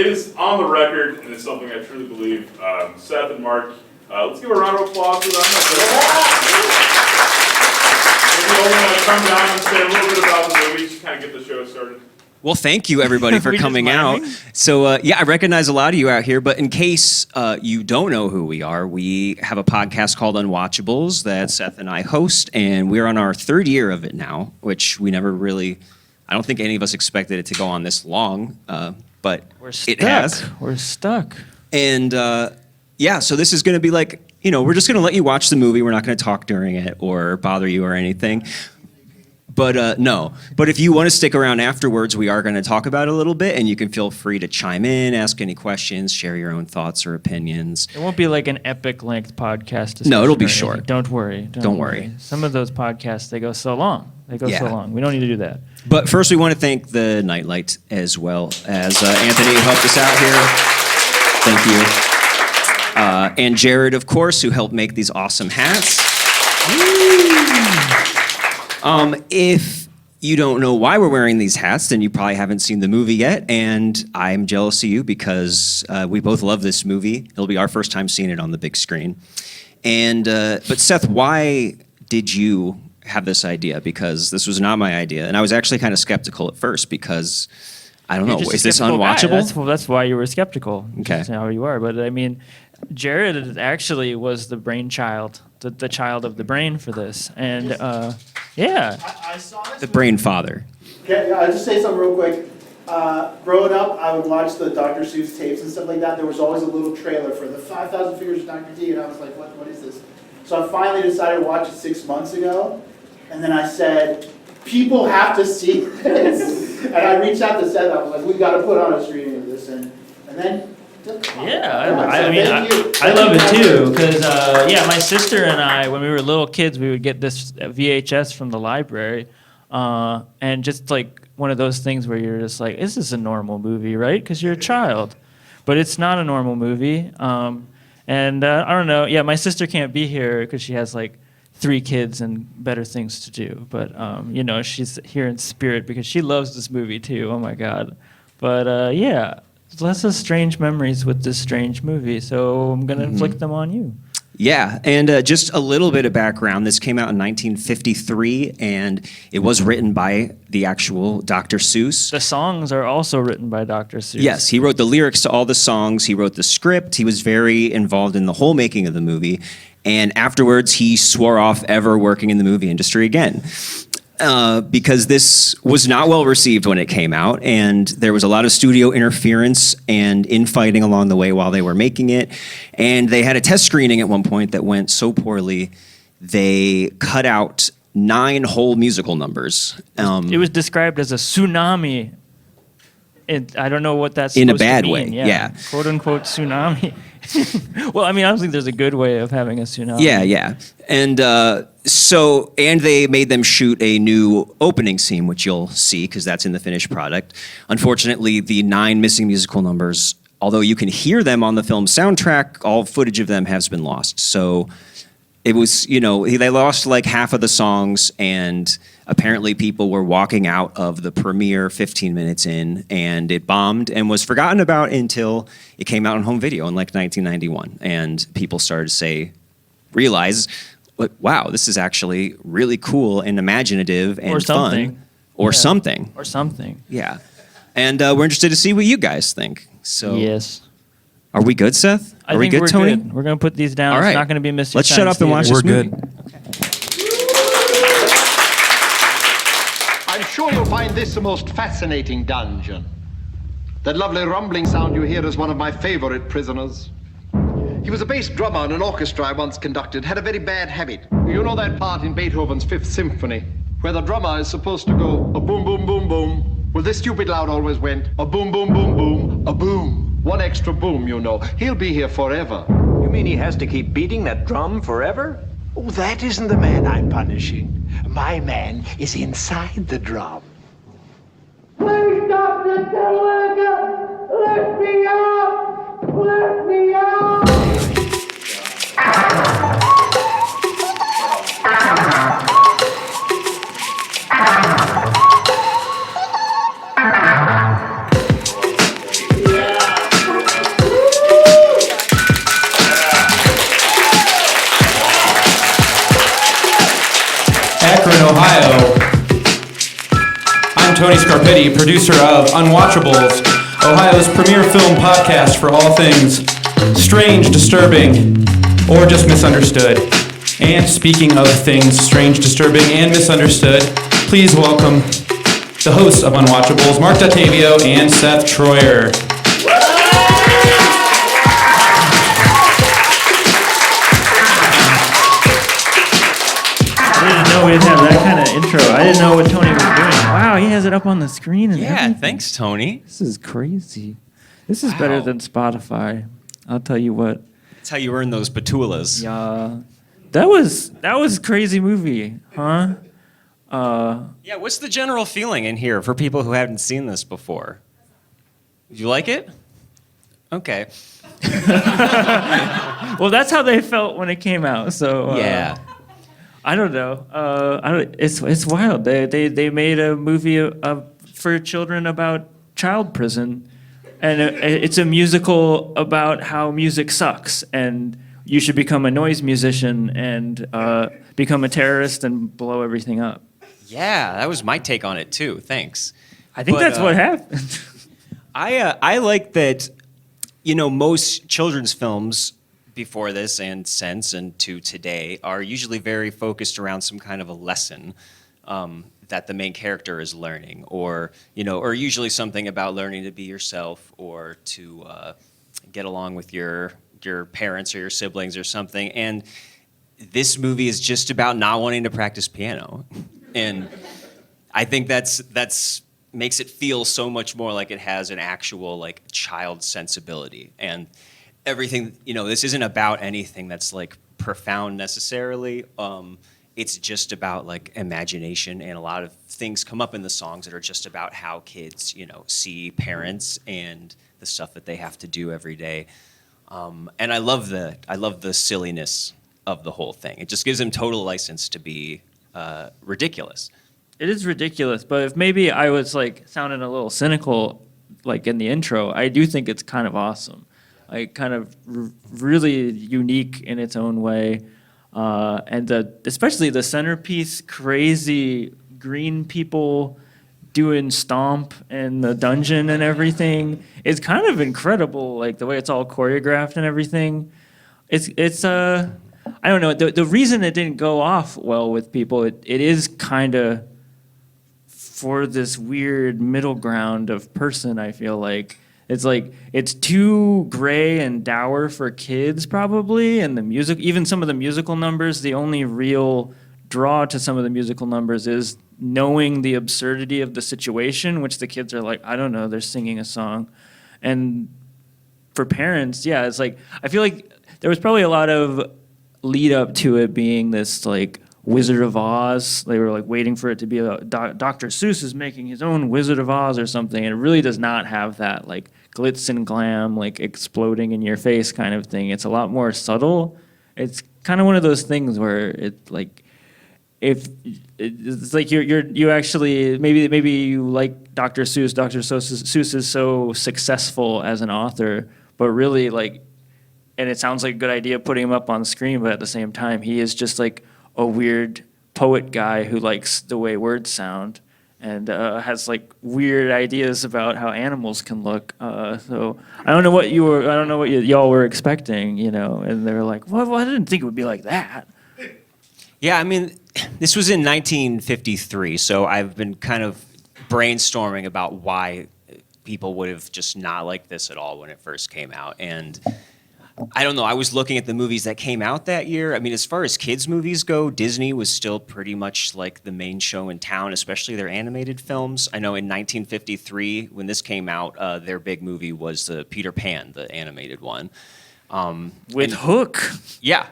it is on the record, and it's something I truly believe. Seth and Marc, let's give a round of applause for them. Maybe you all want to come down and say a little bit about the movie, just kind of get the show started. Well, thank you, everybody, for coming out. So, I recognize a lot of you out here, but in case you don't know who we are, we have a podcast called Unwatchables that Seth and I host, and we're on our third year of it now, which we never really, I don't think any of us expected it to go on this long, but it has. We're stuck. And, so this is going to be like, we're just going to let you watch the movie. We're not going to talk during it or bother you or anything. But no. But if you want to stick around afterwards, we are going to talk about it a little bit, and you can feel free to chime in, ask any questions, share your own thoughts or opinions. It won't be like an epic length podcast. No, it'll be short. Don't worry. Don't worry. Some of those podcasts, they go so long. So long. We don't need to do that. But first, we want to thank the Nightlight as well as Anthony, who helped us out here. Thank you. And Jared, of course, who helped make these awesome hats. If you don't know why we're wearing these hats, then you probably haven't seen the movie yet, and I'm jealous of you because we both love this movie. It'll be our first time seeing it on the big screen. And but Seth, why did you have this idea? Because this was not my idea, and I was actually kind of skeptical at first because I don't know, is this unwatchable? That's why you were skeptical. Okay, that's how you are. But I mean, Jared actually was the brainchild, the child of the brain for this, and yeah, I saw this. The brain father. Okay, I'll just say something real quick. Growing up, I would watch the Dr. Seuss tapes and stuff like that. There was always a little trailer for the 5,000 Figures of Dr. D, and I was like, what is this? So I finally decided to watch it 6 months ago, and then I said, people have to see this. And I reached out to Seth, I was like, we got to put on a screening of this, and then... Yeah, I love it too, because my sister and I, when we were little kids, we would get this VHS from the library, and just like one of those things where you're just like, this is a normal movie, right? Because you're a child, but it's not a normal movie, and I don't know, my sister can't be here because she has like 3 kids and better things to do, but she's here in spirit because she loves this movie too, oh my God, but lots of strange memories with this strange movie, so I'm going to inflict them on you. Yeah, and just a little bit of background. This came out in 1953, and it was written by the actual Dr. Seuss. The songs are also written by Dr. Seuss. Yes, he wrote the lyrics to all the songs. He wrote the script. He was very involved in the whole making of the movie. And afterwards, he swore off ever working in the movie industry again. Because this was not well received when it came out, and there was a lot of studio interference and infighting along the way while they were making it. And they had a test screening at one point that went so poorly, they cut out 9 whole musical numbers. It was described as a tsunami. I don't know what that's in a supposed bad to way, mean. yeah. Quote unquote tsunami. Well, I mean, I don't think there's a good way of having a tsunami. Yeah. And and they made them shoot a new opening scene, which you'll see because that's in the finished product. Unfortunately, the 9 missing musical numbers, although you can hear them on the film soundtrack, all footage of them has been lost. So it was, they lost like half of the songs, and apparently people were walking out of the premiere 15 minutes in, and it bombed and was forgotten about until it came out on home video in like 1991. And people started to realize, wow, this is actually really cool and imaginative and fun. Or something. Yeah. And we're interested to see what you guys think. So yes. Are we good, Seth? I Are we think good, we're Tony? Good. We're going to put these down. All right. It's not going to be Mr. Let's shut up and watch this movie. We're good. I'm sure you'll find this the most fascinating dungeon. That lovely rumbling sound you hear is one of my favorite prisoners. He was a bass drummer in an orchestra I once conducted, had a very bad habit. You know that part in Beethoven's Fifth Symphony, where the drummer is supposed to go a boom, boom, boom, boom. Well, this stupid loud always went a boom, boom, boom, boom, a boom. One extra boom, He'll be here forever. You mean he has to keep beating that drum forever? Oh, that isn't the man I'm punishing. My man is inside the drum. Please stop the teleworker! Let me out! Let me out! Yeah. Ohio. I'm Tony Scarpitti, producer of Unwatchables, Ohio's premier film podcast for all things strange, disturbing, or just misunderstood. And speaking of things strange, disturbing, and misunderstood, please welcome the hosts of Unwatchables, Marc Dottavio and Seth Troyer. I didn't know we'd have that kind of intro. I didn't know what Tony was doing. Wow, he has it up on the screen and Yeah, everything. thanks, Tony. This is crazy. This is better than Spotify. I'll tell you what. That's how you earn those patulas. Yeah, that was a crazy movie, huh? Yeah, what's the general feeling in here for people who haven't seen this before? Did you like it? Okay. Well, that's how they felt when it came out. So Yeah. I don't know. It's wild. They made a movie for children about child prison, and it's a musical about how music sucks, and you should become a noise musician and become a terrorist and blow everything up. Yeah, that was my take on it too. Thanks. I think that's what happened. I like that, most children's films before this and since and to today are usually very focused around some kind of a lesson that the main character is learning, or usually something about learning to be yourself or to get along with your parents or your siblings or something. And this movie is just about not wanting to practice piano. And I think that's makes it feel so much more like it has an actual like child sensibility. And everything, this isn't about anything that's like profound necessarily. It's just about like imagination, and a lot of things come up in the songs that are just about how kids, see parents and the stuff that they have to do every day. And I love the silliness of the whole thing. It just gives them total license to be ridiculous. It is ridiculous, but if maybe I was like sounding a little cynical, like in the intro, I do think it's kind of awesome, like kind of really unique in its own way, and especially the centerpiece, crazy green people doing stomp in the dungeon and everything. It's kind of incredible, like the way it's all choreographed and everything. It's I don't know. The reason it didn't go off well with people, it is kind of for this weird middle ground of person, I feel like. It's too gray and dour for kids probably, and the music, even some of the musical numbers, the only real draw to some of the musical numbers is knowing the absurdity of the situation, which the kids are like, I don't know, they're singing a song. And for parents, yeah, it's like, I feel like there was probably a lot of lead up to it being this like Wizard of Oz. They were like waiting for it to be Dr. Seuss is making his own Wizard of Oz or something, and it really does not have that like glitz and glam, like exploding in your face kind of thing. It's a lot more subtle. It's kind of one of those things where it like, if it's like you actually maybe you like Dr. Seuss. Dr. Seuss is so successful as an author, but really like, and it sounds like a good idea putting him up on screen, but at the same time, he is just like a weird poet guy who likes the way words sound and has like weird ideas about how animals can look. So I don't know what y'all were expecting, and they were like, well, I didn't think it would be like that. Yeah, I mean, this was in 1953, so I've been kind of brainstorming about why people would have just not liked this at all when it first came out. And I don't know, I was looking at the movies that came out that year. I mean, as far as kids' movies go, Disney was still pretty much like the main show in town, especially their animated films. I know in 1953, when this came out, their big movie was the Peter Pan, the animated one. With Hook. Yeah.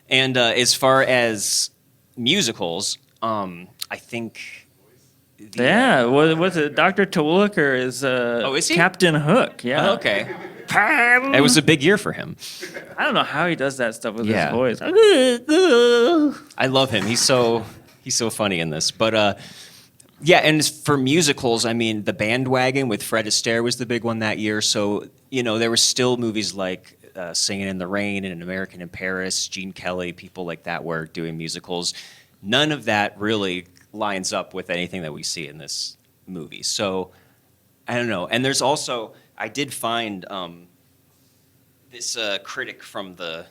And as far as musicals, I think... what's it? Dr. Terwilliger is he? Captain Hook, yeah. Oh, okay. It was a big year for him. I don't know how he does that stuff with his voice. I love him. He's so funny in this. But yeah, and as for musicals, I mean, The Bandwagon with Fred Astaire was the big one that year. So, there were still movies like Singing in the Rain and An American in Paris, Gene Kelly, people like that were doing musicals. None of that really lines up with anything that we see in this movie. So I don't know. And there's also, I did find this critic from the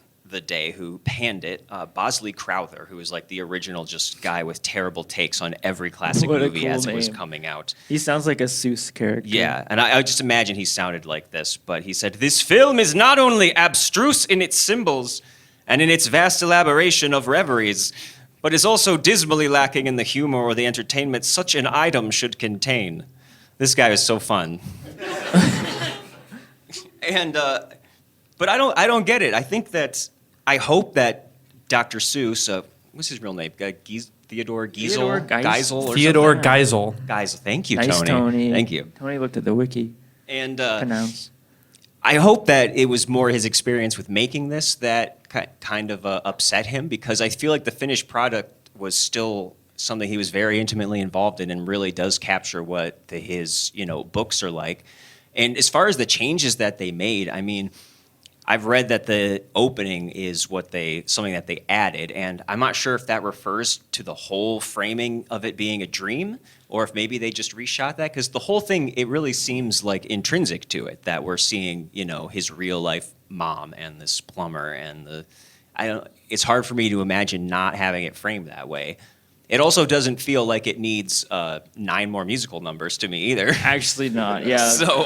day who panned it, Bosley Crowther, who was like the original just guy with terrible takes on every classic What a movie cool as it was name. coming out. He sounds like a Seuss character. Yeah, and I just imagine he sounded like this, but he said, "This film is not only abstruse in its symbols and in its vast elaboration of reveries, but is also dismally lacking in the humor or the entertainment such an item should contain." This guy is so fun. And, but I don't get it. I hope that Dr. Seuss, what's his real name? Theodore Geisel? Geisel or Theodore something? Geisel. Geisel. Thank you, Nice, Tony. Thank you. Tony looked at the wiki. And Pronounce. I hope that it was more his experience with making this that kind of upset him, because I feel like the finished product was still something he was very intimately involved in and really does capture what his books are like. And as far as the changes that they made, I mean, I've read that the opening is something that they added, and I'm not sure if that refers to the whole framing of it being a dream, or if maybe they just reshot that, because the whole thing, it really seems like intrinsic to it, that we're seeing, his real life mom and this plumber, and it's hard for me to imagine not having it framed that way. It also doesn't feel like it needs 9 more musical numbers to me either. Actually not, yeah. So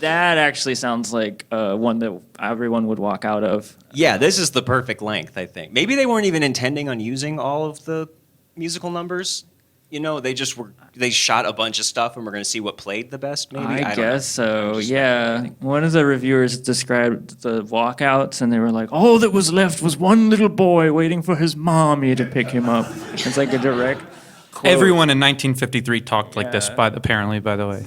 that actually sounds like one that everyone would walk out of. yeah, this is the perfect length, I think. Maybe they weren't even intending on using all of the musical numbers. They shot a bunch of stuff and we're going to see what played the best, maybe? I don't know. guess so, Just yeah. speculating. One of the reviewers described the walkouts, and they were like, all that was left was one little boy waiting for his mommy to pick him up. It's like a direct quote. Everyone in 1953 talked like this, Yeah. apparently, by the way.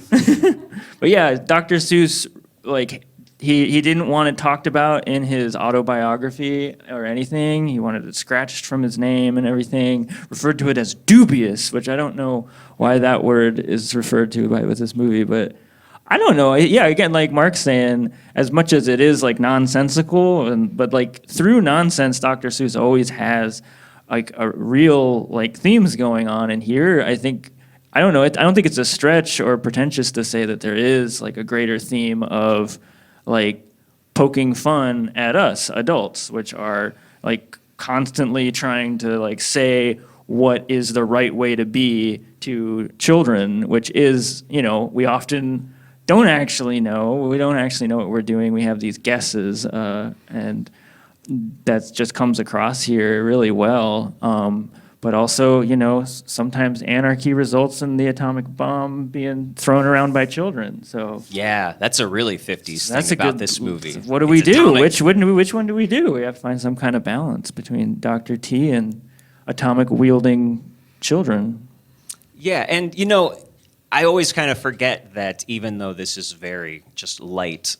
But yeah, Dr. Seuss, like, he didn't want it talked about in his autobiography or anything. He wanted it scratched from his name and everything, referred to it as dubious, which I don't know why that word is referred to with this movie, but I don't know. Yeah, again, like Mark's saying, as much as it is like nonsensical, but like through nonsense, Dr. Seuss always has like a real like themes going on. And here, I don't know. I don't think it's a stretch or pretentious to say that there is like a greater theme of like poking fun at us adults, which are like constantly trying to like say what is the right way to be to children, which is, we often don't actually know. We don't actually know what we're doing. We have these guesses, and that just comes across here really well. But also, sometimes anarchy results in the atomic bomb being thrown around by children. So Yeah, that's a really 50s that's thing a about good. this movie. What do we It's do? atomic. Which one do we do? We have to find some kind of balance between Dr. T and atomic wielding children. Yeah, and I always kind of forget that even though this is very just light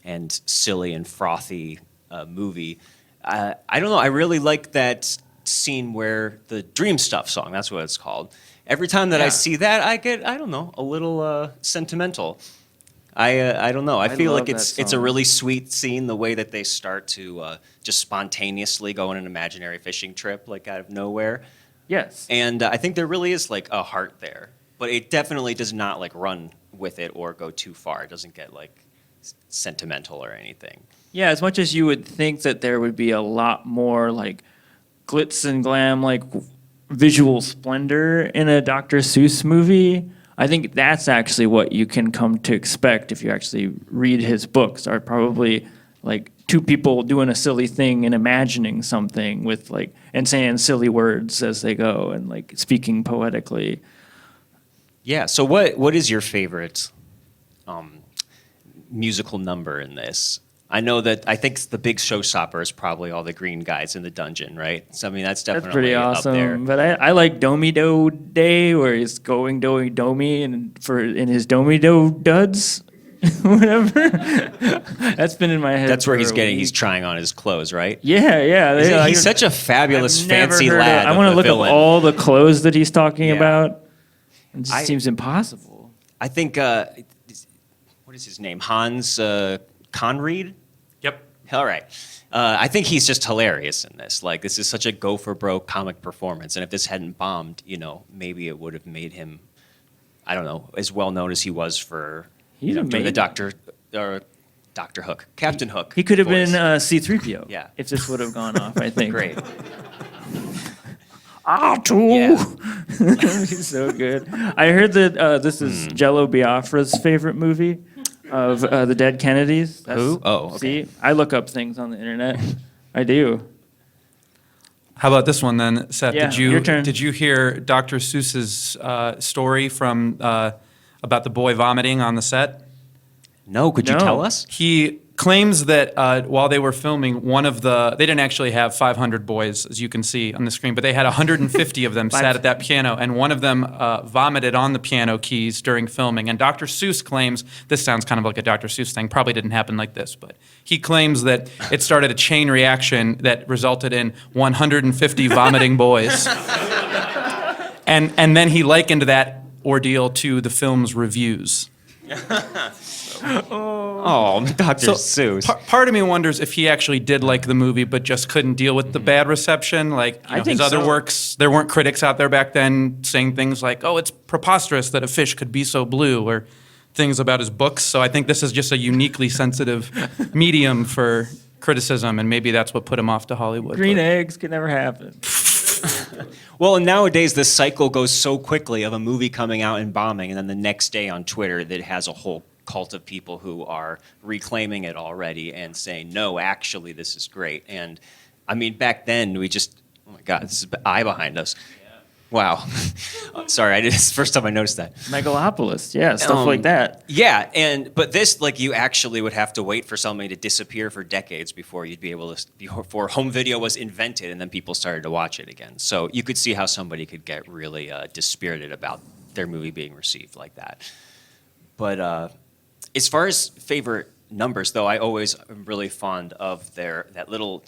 and silly and frothy movie, I don't know, I really like that scene where the Dream Stuff song, that's what it's called. Every time that I Yeah. see that, I get, I don't know, a little sentimental. I don't know. I feel love like it's that a song. really sweet scene, the way that they start to just spontaneously go on an imaginary fishing trip, like out of nowhere. Yes. And I think there really is like a heart there, but it definitely does not like run with it or go too far. It doesn't get like sentimental or anything. Yeah, as much as you would think that there would be a lot more like glitz and glam, like visual splendor in a Dr. Seuss movie, I think that's actually what you can come to expect if you actually read his books, are probably like two people doing a silly thing and imagining something with like, and saying silly words as they go and like speaking poetically. Yeah. So what is your favorite musical number in this? I know that I think the big showstopper is probably all the green guys in the dungeon, right? So I mean that's definitely That's pretty up there. awesome. But I like Domi Do Day, where he's going domi domi and in his Domi Do duds, whatever. That's been in my head. That's where for he's a he's week. trying on his clothes, right? Yeah. He's such a fabulous, I've never fancy heard lad. I want to of a look villain. up all the clothes that he's talking Yeah. about. It just I- seems impossible. I think what is his name? Hans Conried? Yep. All right. I think he's just hilarious in this. Like, this is such a go for broke comic performance, and if this hadn't bombed, maybe it would have made him, I don't know, as well known as he was for doing the Doctor Hook, Captain Hook. He could have voice. been C-3PO. Yeah. If this would have gone off, I think. Great. Yeah. He's so good. I heard that this is Jello Biafra's favorite movie of the dead Kennedys. Who? Oh, okay. See, I look up things on the internet. I do. How about this one then, Seth? Yeah, your turn. Did you hear Dr. Seuss's story from about the boy vomiting on the set? No, could you No. tell us? He claims that while they were filming, they didn't actually have 500 boys, as you can see on the screen, but they had 150 of them sat at that piano, and one of them vomited on the piano keys during filming. And Dr. Seuss claims, this sounds kind of like a Dr. Seuss thing, probably didn't happen like this, but he claims that it started a chain reaction that resulted in 150 vomiting boys. And then he likened that ordeal to the film's reviews. Oh, Dr. Seuss. Part of me wonders if he actually did like the movie, but just couldn't deal with the bad reception. Like I think his other so. works, there weren't critics out there back then saying things like, "Oh, it's preposterous that a fish could be so blue," or things about his books. So I think this is just a uniquely sensitive medium for criticism, and maybe that's what put him off to Hollywood. Green but- eggs could never happen. Well, and nowadays the cycle goes so quickly of a movie coming out and bombing, and then the next day on Twitter that has a whole cult of people who are reclaiming it already and saying, no, actually, this is great. And I mean, back then we just, oh my God, this is the eye behind us. Wow. Sorry, it's the first time I noticed that. Megalopolis, yeah, stuff like that. Yeah, but this, like, you actually would have to wait for somebody to disappear for decades before you'd be able to, before home video was invented and then people started to watch it again. So you could see how somebody could get really dispirited about their movie being received like that. But as far as favorite numbers, though, I always am really fond of that little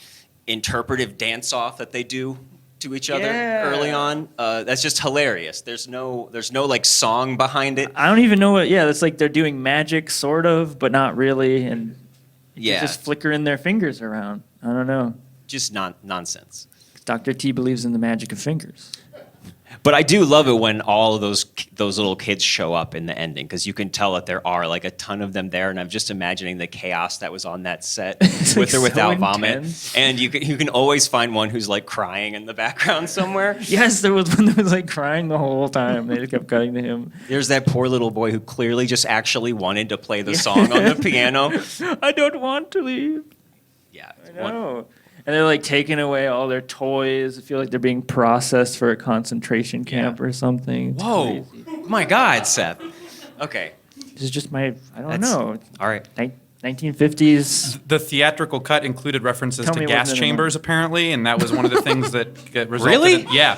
interpretive dance-off that they do to each other early on. That's just hilarious. There's no like song behind it. I don't even know what. Yeah, it's like they're doing magic, sort of, but not really, and Yeah, just flickering their fingers around. I don't know. just nonsense. Dr. T believes in the magic of fingers. But I do love it when all of those little kids show up in the ending, because you can tell that there are like a ton of them there, and I'm just imagining the chaos that was on that set with like or without so vomit. intense. And you can always find one who's like crying in the background somewhere. Yes, there was one that was like crying the whole time. They just kept cutting to him. There's that poor little boy who clearly just actually wanted to play the song on the piano. I don't want to leave. Yeah. I know. And they're like taking away all their toys. I feel like they're being processed for a concentration camp or something. It's Whoa. crazy. My God, Seth. Okay. This is just I don't That's- know. All right. 1950s. The theatrical cut included references Tell to me gas what's in it. chambers, apparently, and that was one of the things that resulted Really? in... Yeah.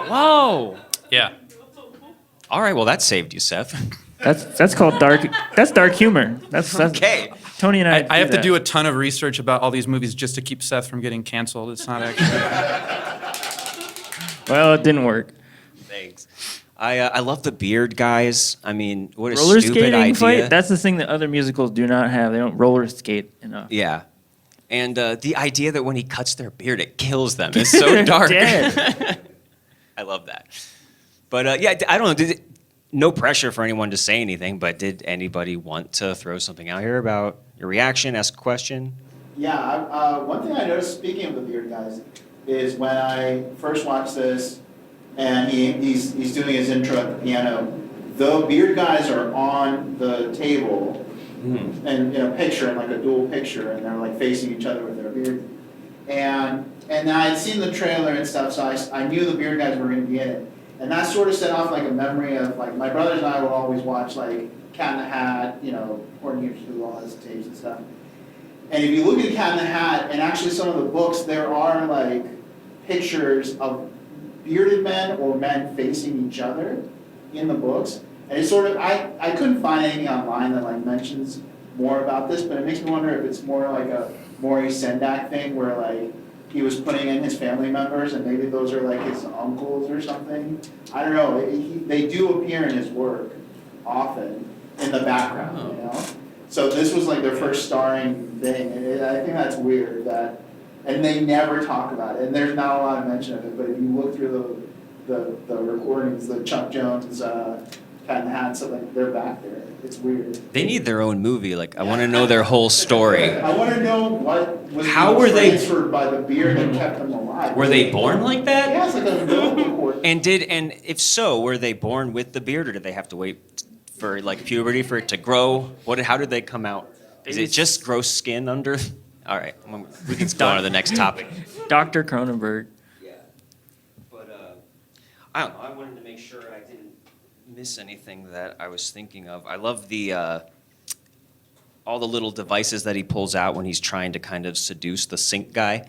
Whoa. Yeah. All right. Well, that saved you, Seth. That's called dark. That's dark humor. That's Okay. Tony and I. I have to that. do a ton of research about all these movies just to keep Seth from getting canceled. It's not actually... Well, it didn't work. Thanks. I love the beard guys. I mean, what a Roller stupid skating idea. fight. That's the thing that other musicals do not have. They don't roller skate enough. Yeah. And the idea that when he cuts their beard, it kills them. It's so dark. Dead. I love that. But yeah, I don't know. No pressure for anyone to say anything, but did anybody want to throw something out here about your reaction, ask a question? Yeah, one thing I noticed, speaking of the beard guys, is when I first watched this, and he's doing his intro at the piano, the beard guys are on the table, and in a picture, in like a dual picture, and they're like facing each other with their beard. And I had seen the trailer and stuff, so I knew the beard guys were going to be in it. And that sort of set off like a memory of like my brothers and I would always watch like Cat in the Hat, Courtney Hughes, all his tapes and stuff. And if you look at Cat in the Hat, and actually some of the books, there are like pictures of bearded men or men facing each other in the books. And it's sort of, I couldn't find anything online that like mentions more about this, but it makes me wonder if it's more like a Maurice Sendak thing where like he was putting in his family members and maybe those are like his uncles or something. I don't know. They do appear in his work often in the background, So So this was like their first starring thing, and I think that's weird that, and they never talk about it, and there's not a lot of mention of it, but if you look through the recordings, the Chuck Jones, Cat in the Hat, stuff like they're back there. It's weird. They need their own movie. Like, I want to know their whole story. I want to know what was How were they transferred by the beer that kept them alive. Were they born like that? Yeah, it's like a umbilical cord. And if so, were they born with the beard, or did they have to wait for like puberty for it to grow? How did they come out? Is it just gross skin under? All right, we can go on to the next topic. Dr. Cronenberg. Yeah, but I don't know. I wanted to make sure I didn't miss anything that I was thinking of. I love all the little devices that he pulls out when he's trying to kind of seduce the sink guy,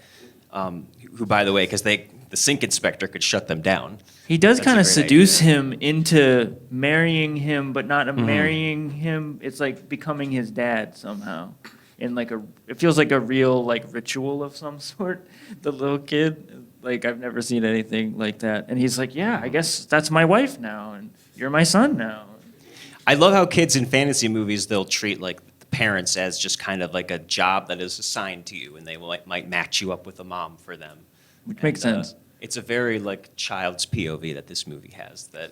who, by the way, because the sink inspector could shut them down. He does That's kind a of great seduce idea. him into marrying him, but not marrying him. It's like becoming his dad somehow. In like it feels like a real like ritual of some sort. The little kid, like I've never seen anything like that. And he's like, yeah, I guess that's my wife now, and you're my son now. I love how kids in fantasy movies, they'll treat like the parents as just kind of like a job that is assigned to you, and they might match you up with a mom for them. Which makes sense. It's a very like child's POV that this movie has. That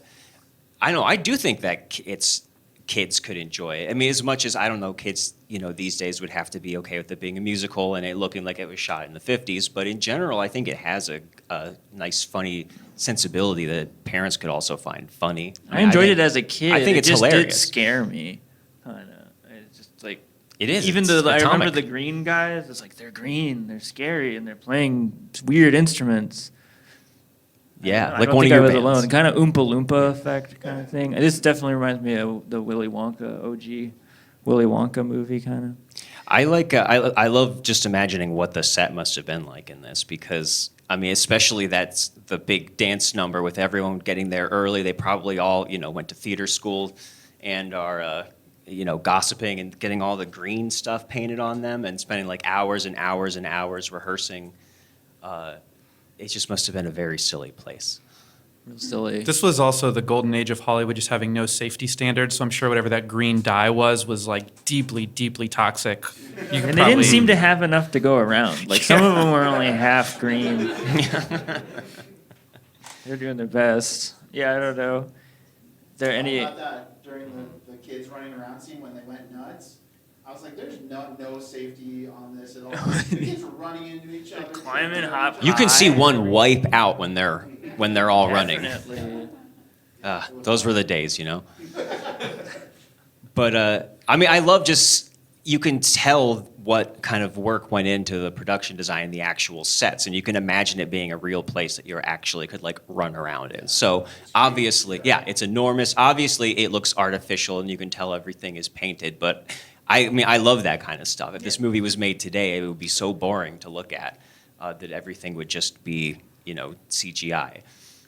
I do think that kids could enjoy it. I mean, as much as I don't know, kids these days would have to be okay with it being a musical and it looking like it was shot in the 50s. But in general, I think it has a nice, funny sensibility that parents could also find funny. I enjoyed it as a kid. I think it's it just hilarious. did scare me, kind of. It's just like It is. Even It's I remember atomic. the green guys. It's like they're green, they're scary, and they're playing weird instruments. Yeah, I like don't one of think your I was bands. alone. Kind of Oompa Loompa effect kind of thing. This definitely reminds me of the Willy Wonka OG Willy Wonka movie kind of. I like. I love just imagining what the set must have been like in this, because I mean, especially that's the big dance number with everyone getting there early. They probably all went to theater school and are gossiping and getting all the green stuff painted on them and spending like hours and hours and hours rehearsing. It just must have been a very silly place. Real silly. This was also the golden age of Hollywood, just having no safety standards. So I'm sure whatever that green dye was like deeply, deeply toxic. And they didn't seem to have enough to go around. Like some of them were only half green. They're doing their best. Yeah, I don't know. Is there any? About that during the kids running around scene when they went nuts. I was like, there's no safety on this at all. The kids were running into each other. Climbing hop. You can see one wipe out when they're all running. Definitely. Those were the days, But I mean, I love just you can tell what kind of work went into the production design, the actual sets, and you can imagine it being a real place that you actually could like run around in. So obviously, yeah, it's enormous. Obviously, it looks artificial, and you can tell everything is painted. But I mean, I love that kind of stuff. If this movie was made today, it would be so boring to look at that everything would just be CGI.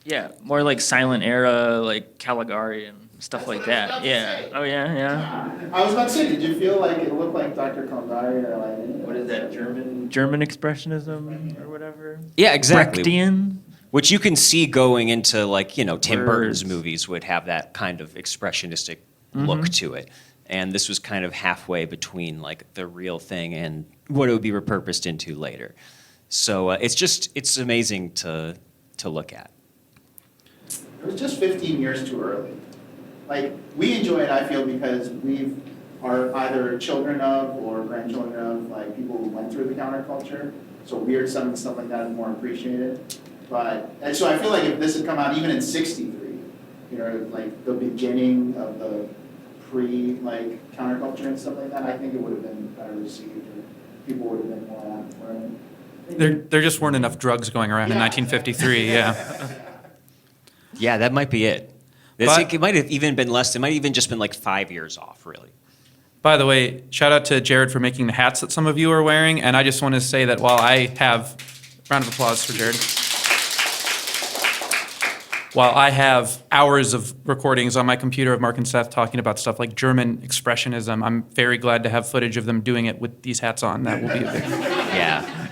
Yeah, more like silent era, like Caligari and stuff like that. Yeah. Oh yeah. I was about to say, did you feel like it looked like Dr. Caligari or like What is that German expressionism or whatever? Yeah, exactly. Brechtian. Which you can see going into like, Tim Burton's Words. movies would have that kind of expressionistic look to it. And this was kind of halfway between like the real thing and what it would be repurposed into later. So it's amazing to look at. It was just 15 years too early. Like, we enjoy it, I feel, because we are either children of or grandchildren of, like, people who went through the counterculture. So weird stuff and stuff like that is more appreciated. And so I feel like if this had come out even in 63, like the beginning of the like counterculture and stuff like that, I think it would have been better received, or people would have been more apt for it. There just weren't enough drugs going around in 1953. Yeah. Yeah, that might be it. It might have even been less. It might have even just been like 5 years off, really. By the way, shout out to Jared for making the hats that some of you are wearing. And I just want to say that while I have, round of applause for Jared. While I have hours of recordings on my computer of Mark and Seth talking about stuff like German expressionism, I'm very glad to have footage of them doing it with these hats on. That will be a big... Yeah.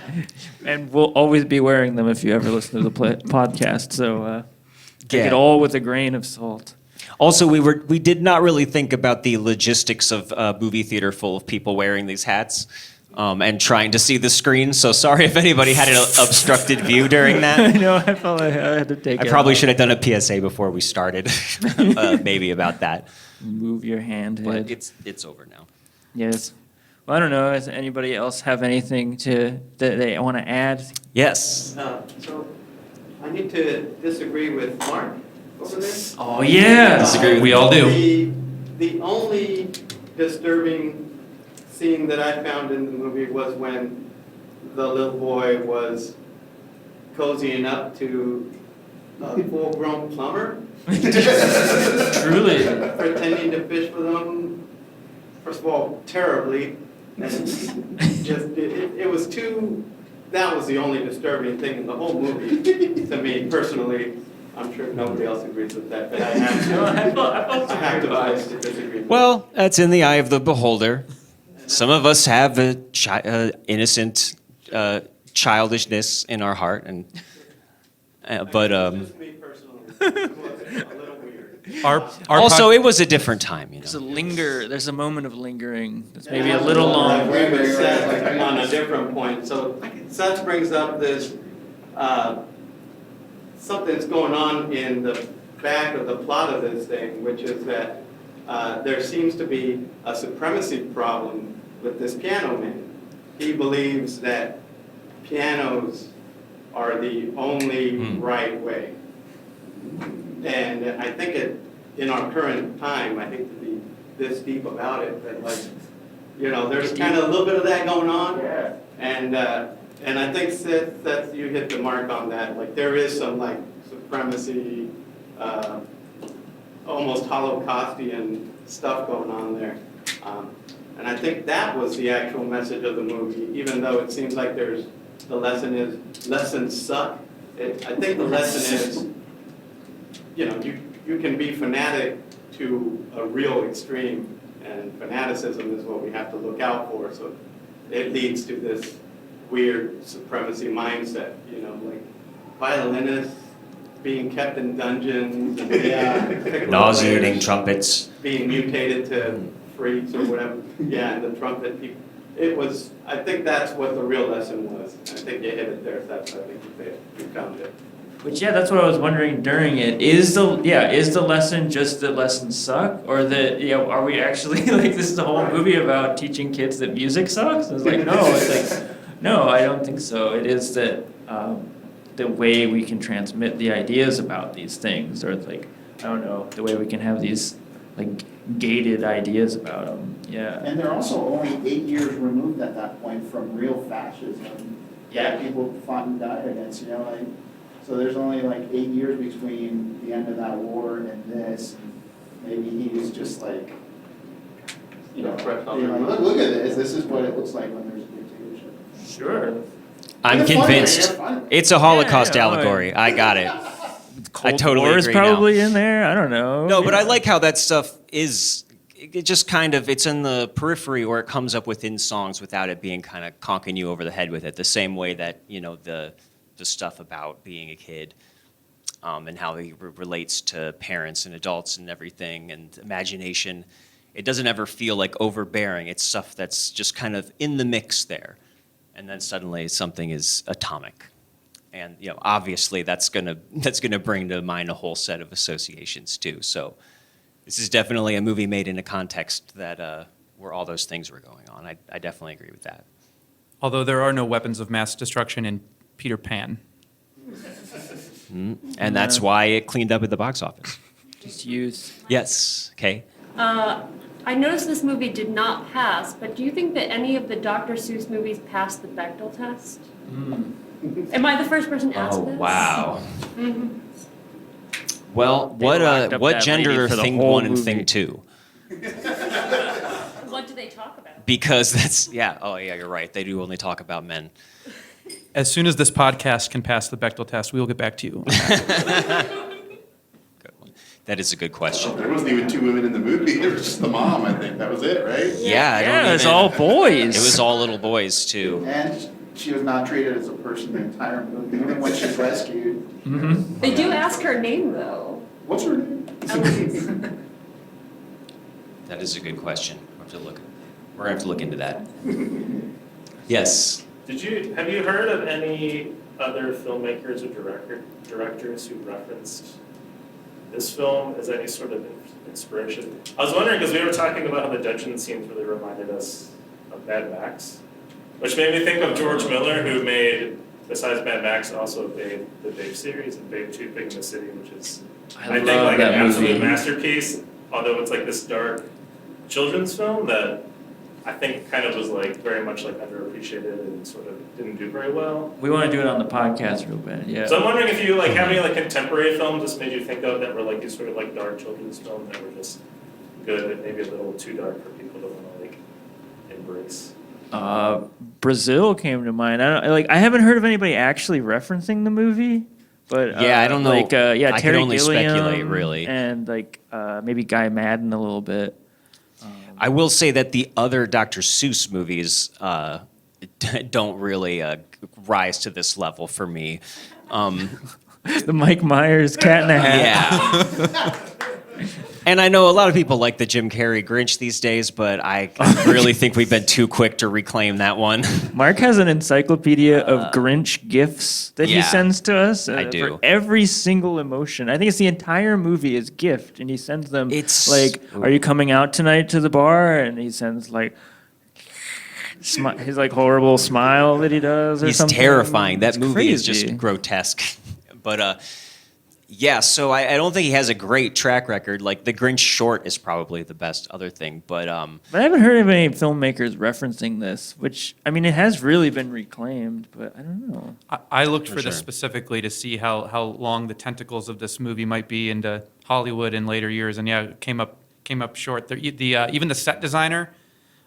And we'll always be wearing them if you ever listen to the podcast. So take it all with a grain of salt. Also, we did not really think about the logistics of a movie theater full of people wearing these hats and trying to see the screen. So sorry if anybody had an obstructed view during that. I know. I felt like I had to take I it probably off. should have done a PSA before we started, maybe about that. Move your hand. But Head. it's over now. Yes. Well, I don't know. Does anybody else have anything that they want to add? Yes. So I need to disagree with Mark over there. Oh yeah. We all do. The only disturbing scene that I found in the movie was when the little boy was cozying up to a full-grown plumber. Truly. Pretending to fish with him. First of all, terribly. And just, it was too, that was the only disturbing thing in the whole movie to me personally. I'm sure nobody else agrees with that, but I have to disagree. Well, that's in the eye of the beholder. Some of us have innocent childishness in our heart, and but Just me personally, it was a little weird. also it was a different time, you know. There's a moment of lingering that's maybe a little long. I agree with Seth on a different point. So Seth brings up this, something that's going on in the back of the plot of this thing, which is that there seems to be a supremacy problem with this piano man. He believes that pianos are the only right way. And I think in our current time, I hate to be this deep about it, but like, you know, there's kind of a little bit of that going on. Yeah. And I think Seth, you hit the mark on that. Like there is some like supremacy, almost Holocaustian stuff going on there. And I think that was the actual message of the movie, even though it seems like the lesson is, lessons suck. I think the lesson is, you know, you can be fanatic to a real extreme, and fanaticism is what we have to look out for. So it leads to this weird supremacy mindset, you know, like violinists being kept in dungeons and Nauseating trumpets. being mutated to freaks or whatever. Yeah, and the trumpet people. I think that's what the real lesson was. I think you hit it there, Seth. I think you found it. Which yeah, that's what I was wondering during it. Is the lesson just that lessons suck, or that are we actually like this is the whole movie about teaching kids that music sucks? It's like no, I don't think so. It is that the way we can transmit the ideas about these things, or like I don't know, the way we can have these like gated ideas about them. Yeah. And they're also only 8 years removed at that point from real fascism. Yeah. That people fought and died against, you know, like, so there's only like 8 years between the end of that war and this. Maybe he was just like, you know, being like, look at this. This is what it looks like when there's a dictatorship. Sure. I'm convinced. It's a Holocaust allegory. I got it. I totally War is agree probably now. in there. I don't know. No, but I like how that stuff is. It just kind of, it's in the periphery, or it comes up within songs without it being kind of conking you over the head with it. The same way that, you know, the stuff about being a kid and how he relates to parents and adults and everything and imagination. It doesn't ever feel like overbearing. It's stuff that's just kind of in the mix there. And then suddenly something is atomic. And, you know, obviously that's gonna bring to mind a whole set of associations too. So this is definitely a movie made in a context that where all those things were going on. I definitely agree with that. Although there are no weapons of mass destruction in Peter Pan. And that's why it cleaned up at the box office. Just use. Yes, Kay? I noticed this movie did not pass, but do you think that any of the Dr. Seuss movies passed the Bechdel test? Am I the first person asked this? Wow. Mm-hmm. Well, locked up what that gender lady are for the thing whole 1 and movie. thing 2? What do they talk about? Because that's, you're right. They do only talk about men. As soon as this podcast can pass the Bechdel test, we will get back to you. Good one. That is a good question. There wasn't even 2 women in the movie. There was just the mom, I think. That was it, right? Yeah, it's all boys. It was all little boys, too. And she was not treated as a person the entire movie, even when she's rescued. Mm-hmm. They do ask her name, though. What's her name? Eloise. That is a good question. We're gonna have to look into that. Yes. Have you heard of any other filmmakers or directors who referenced this film as any sort of inspiration? I was wondering, because we were talking about how the dungeon scenes really reminded us of Mad Max, which made me think of George Miller, who made, besides Mad Max, also made the Babe series and Babe 2, Big in the City, which is, I think, love like that an absolute movie. masterpiece, although it's like this dark children's film that I think kind of was like very much like underappreciated and sort of didn't do very well. We want to do it on the podcast real bad. Yeah. So I'm wondering if you like how many like contemporary films this made you think of that were like these sort of like dark children's films that were just good, but maybe a little too dark for people to want to like embrace. Brazil came to mind. I haven't heard of anybody actually referencing the movie, but Yeah, I don't know. Like, yeah, I can Terry only Gilliam speculate, really. and like maybe Guy Madden a little bit. I will say that the other Dr. Seuss movies don't really rise to this level for me. The Mike Myers Cat in a Hat. Yeah. And I know a lot of people like the Jim Carrey Grinch these days, but I really think we've been too quick to reclaim that one. Mark has an encyclopedia of Grinch gifts that he yeah, sends to us I do. for every single emotion. I think it's the entire movie is gift, and he sends them. It's like, are you coming out tonight to the bar? And he sends like his like horrible smile that he does. Or He's something. terrifying. That It's movie is crazy. just grotesque. But yeah, so I don't think he has a great track record. Like the Grinch short is probably the best other thing. But I haven't heard of any filmmakers referencing this, which, I mean, it has really been reclaimed, but I don't know. I looked for sure. this specifically to see how long the tentacles of this movie might be into Hollywood in later years, and yeah, it came up short. Even the set designer,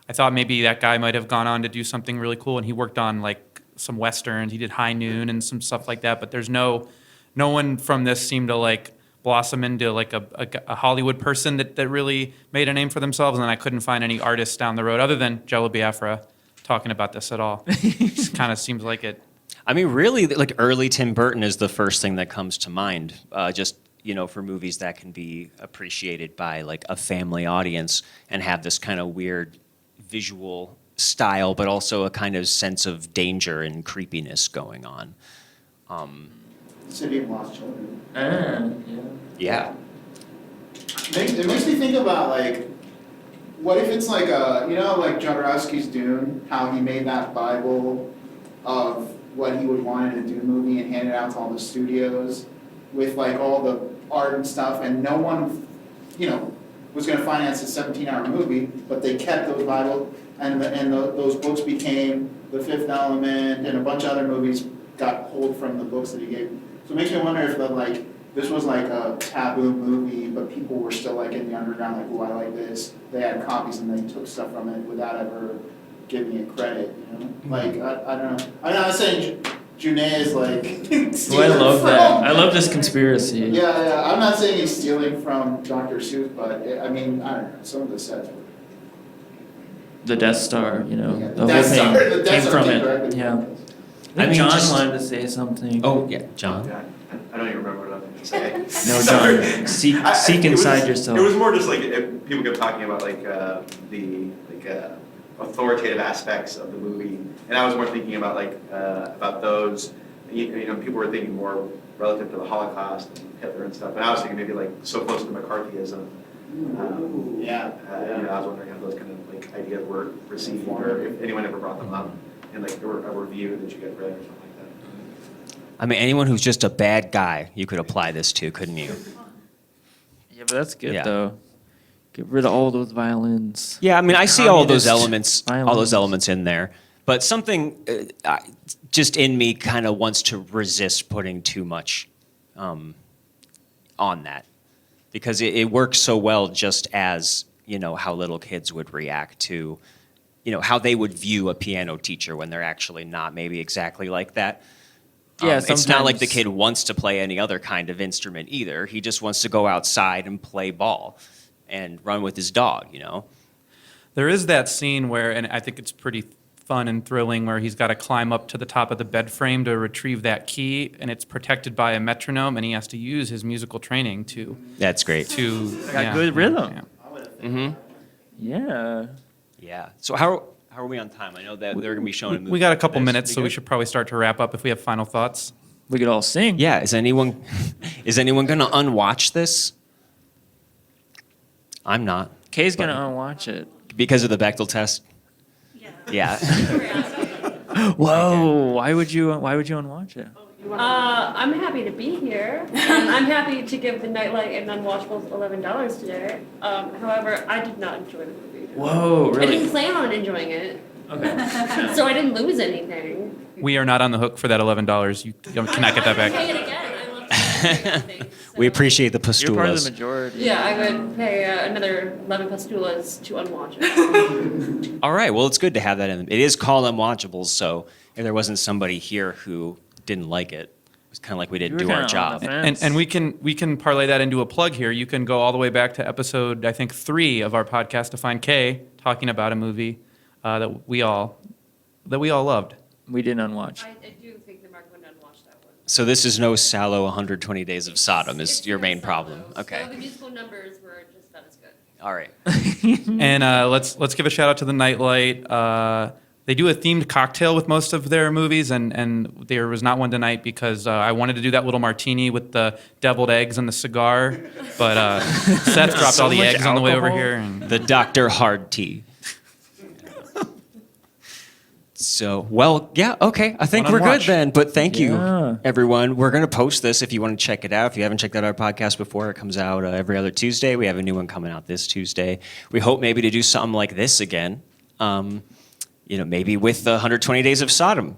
I thought maybe that guy might have gone on to do something really cool, and he worked on like some westerns. He did High Noon and some stuff like that, but there's no one from this seemed to like blossom into like a Hollywood person that really made a name for themselves, and then I couldn't find any artists down the road other than Jello Biafra talking about this at all. It kind of seems like it. I mean, really, like early Tim Burton is the first thing that comes to mind. Just for movies that can be appreciated by like a family audience and have this kind of weird visual style, but also a kind of sense of danger and creepiness going on. City of Lost Children. Yeah. It makes me think about like, what if it's like like Jodorowsky's Dune, how he made that Bible of what he would want in a Dune movie and handed it out to all the studios with like all the art and stuff, and no one, was going to finance a 17-hour movie, but they kept those Bibles, and those books became The Fifth Element, and a bunch of other movies got pulled from the books that he gave. So it makes me wonder if this was like a taboo movie, but people were still like in the underground, like, oh, I like this. They had copies and they took stuff from it without ever giving it credit, Like, I don't know. I'm not saying Junet is like I love that. I love this conspiracy. Yeah, I'm not saying he's stealing from Dr. Seuss, but I mean, I don't know, some of the sets were. The Death Star, the whole Death thing Star- the Death came Star from came it. directly Yeah. from I think mean, John just- wanted to say something. Oh, yeah, John. I don't even remember what I was going to say. No, Sorry. John. Seek It was- inside yourself. It was more just like people kept talking about like the authoritative aspects of the movie, and I was more thinking about like about those. People were thinking more relative to the Holocaust and Hitler and stuff, and I was thinking maybe like so close to McCarthyism. I was wondering how those kind of like ideas were received, or if anyone ever brought them up in like a review that you get read or something like that. I mean, anyone who's just a bad guy, you could apply this to, couldn't you? Yeah, but that's good Yeah. though. Get rid of all those violins. Yeah, I mean, I see all those Communist elements in there, but something just in me kind of wants to resist putting too much on that, because it works so well just as, how little kids would react to, how they would view a piano teacher when they're actually not maybe exactly like that. Yeah, it's not like the sometimes- kid wants to play any other kind of instrument either. He just wants to go outside and play ball and run with his dog, There is that scene where, and I think it's pretty fun and thrilling where he's got to climb up to the top of the bed frame to retrieve that key, and it's protected by a metronome, and he has to use his musical training to. That's great. Got good rhythm. Mm-hmm. Yeah. Yeah. So how are we on time? I know that they're going to be showing a movie. We got a couple next. minutes, so we should probably start to wrap up if we have final thoughts. We could all sing. Yeah. Is anyone going to unwatch this? I'm not. Kay's going to unwatch it. Because of the Bechdel test? Yeah. Whoa! Why would you unwatch it? I'm happy to be here, and I'm happy to give the Nightlight and Unwatchables $11 today. However, I did not enjoy the movie. Whoa! I Really? didn't plan on enjoying it. Okay. So I didn't lose anything. We are not on the hook for that $11. You cannot get that back. Pay it again. I love everything. We appreciate the You're part of pastulas. the majority. Yeah, I would pay another 11 pastulas to unwatch it. All right. Well, it's good to have that in. It is called Unwatchables, so if there wasn't somebody here who didn't like it, it's kind of like we didn't do our job. And we can parlay that into a plug here. You can go all the way back to episode, I think, 3 of our podcast to find Kay talking about a movie that we all loved. We didn't unwatch. I do think that Mark would unwatch that one. So this is no sallow 120 Days of Sodom is your main problem. Okay. So the musical numbers were just about as good. All right. And let's give a shout out to the Nightlight. They do a themed cocktail with most of their movies, and there was not one tonight because I wanted to do that little martini with the deviled eggs and the cigar, but Seth dropped all the much eggs on the way over alcohol. here. And The Dr. Hard Tea. So, well, yeah, okay. I think One we're on good watch. then. But thank you, Yeah. everyone. We're going to post this if you want to check it out. If you haven't checked out our podcast before, it comes out every other Tuesday. We have a new one coming out this Tuesday. We hope maybe to do something like this again. Maybe with the 120 Days of Sodom.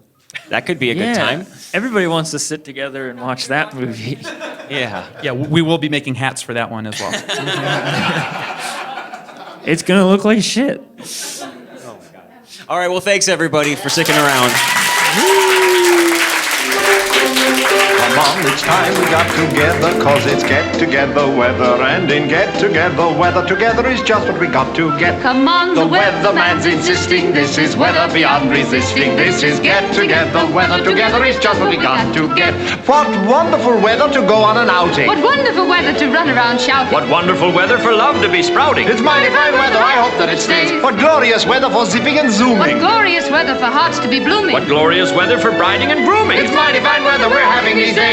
That could be a good time. Everybody wants to sit together and watch that movie. Yeah. we will be making hats for that one as well. It's gonna look like shit. All right, well, thanks, everybody, for sticking around. Come on, it's time we got together, cause it's get together weather, and in get together weather, together is just what we got to get. Come on, The the weatherman's insisting this is weather beyond resisting. This is get together weather, together is just what we got to get. What wonderful weather to go on an outing. What wonderful weather to run around shouting. What wonderful weather for love to be sprouting. It's mighty fine weather, I hope that it stays. What glorious weather for zipping and What zooming. glorious weather for hearts to be blooming. What glorious weather for briding and grooming. It's mighty fine weather we're having these days.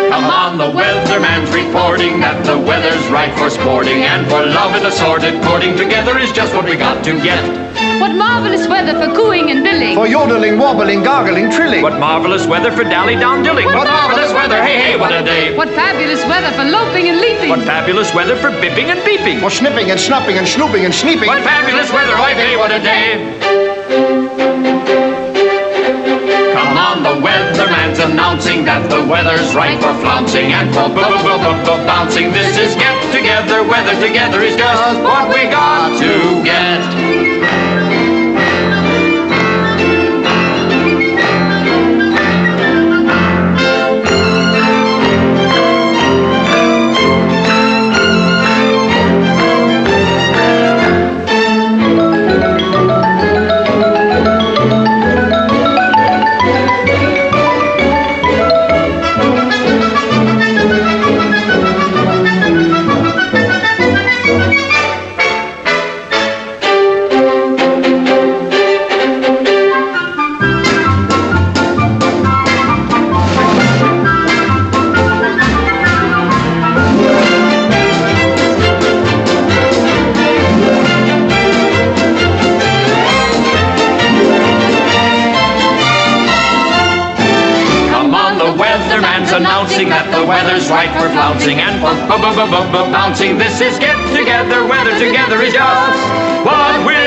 Come on, the weatherman's reporting that the weather's right for sporting and for love and assorted courting. Together is just what we got to get. What marvelous weather for cooing and billing. For yodeling, wobbling, gargling, trilling. What marvelous weather for dally-down-dilling. What marvelous weather, hey, hey, what a day. What fabulous weather for loping and leaping. What fabulous weather for bipping and beeping. For snipping and snupping and snooping and sneeping. What fabulous weather, hey, hey, what a day. Come on, the weatherman's announcing that the weather's right for flouncing and for bouncing. This is get together, weather together is just what we got to get. Announcing that the weather's right for flouncing and for bouncing. This is get together, weather together is just what we